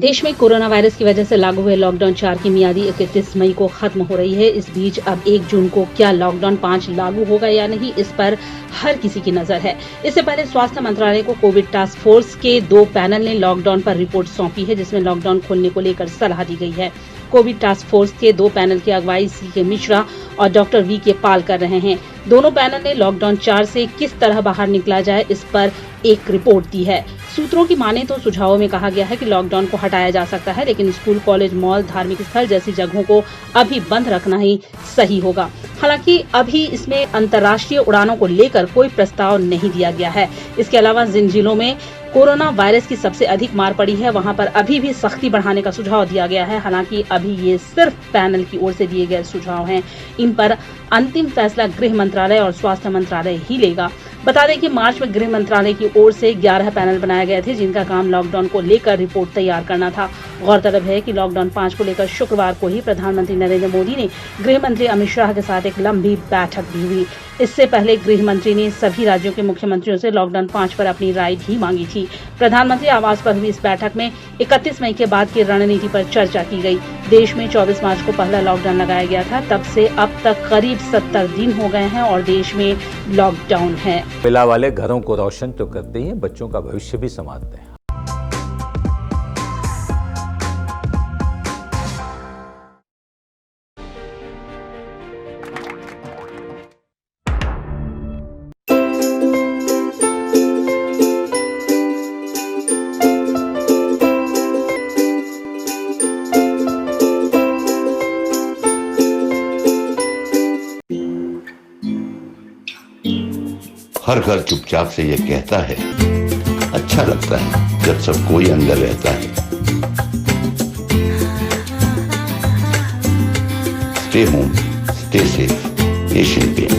देश में corona virus की वजह से लागू हुए लॉकडाउन 4 की मियादी 31 मई को खत्म हो रही है। इस बीच अब 1 जून को क्या लॉकडाउन 5 लागू होगा या नहीं, इस पर हर किसी की नजर है। इससे पहले स्वास्थ्य मंत्रालय को कोविड टास्क फोर्स के 2 पैनल ने लॉकडाउन पर रिपोर्ट सौंपी है, जिसमें लॉकडाउन खोलने को लेकर सलाह दी गई है। कोविड टास्क फोर्स के 2 पैनल की अगुवाई CK मिश्रा और डॉक्टर VK पाल कर रहे हैं। दोनों पैनल ने लॉकडाउन 4 से किस तरह बाहर निकला जाए, इस पर एक रिपोर्ट दी है। सूत्रों की माने तो सुझावों में कहा गया है कि लॉकडाउन को हटाया जा सकता है, लेकिन स्कूल, कॉलेज, मॉल, धार्मिक स्थल जैसी जगहों को अभी बंद रखना ही सही होगा। हालांकि अभी इसमें अंतर्राष्ट्रीय उड़ानों को लेकर कोई प्रस्ताव नहीं दिया गया है। इसके अलावा जिन जिलों में कोरोना वायरस की सबसे अधिक मार पड़ी है, वहां पर अभी भी सख्ती बढ़ाने का सुझाव दिया गया है। हालांकि अभी ये सिर्फ पैनल की ओर से दिए गए सुझाव हैं। इन पर अंतिम फैसला गृह मंत्रालय और स्वास्थ्य मंत्रालय ही लेगा। बता दें कि मार्च में गृह मंत्रालय की ओर से 11 पैनल बनाए गए थे, जिनका काम लॉकडाउन को लेकर रिपोर्ट तैयार करना था। गौरतलब है कि लॉकडाउन 5 को लेकर शुक्रवार को ही प्रधानमंत्री नरेंद्र मोदी ने गृह मंत्री अमित शाह के साथ एक लंबी बैठक भी हुई। इससे पहले गृह मंत्री ने सभी राज्यों के मुख्यमंत्रियों से लॉकडाउन 5 पर अपनी राय भी मांगी थी। प्रधानमंत्री आवास पर हुई इस बैठक में 31 मई के बाद की रणनीति पर चर्चा की गई। देश में 24 मार्च को पहला लॉकडाउन लगाया गया था। तब से अब तक करीब 70 दिन हो गए हैं और देश में लॉकडाउन है। कोयला वाले घरों को रोशन तो करते ही हैं, बच्चों का भविष्य भी संवारते हैं। हर घर चुपचाप से ये कहता है, अच्छा लगता है जब सब कोई अंदर रहता है। Stay home, stay safe, Asian paint.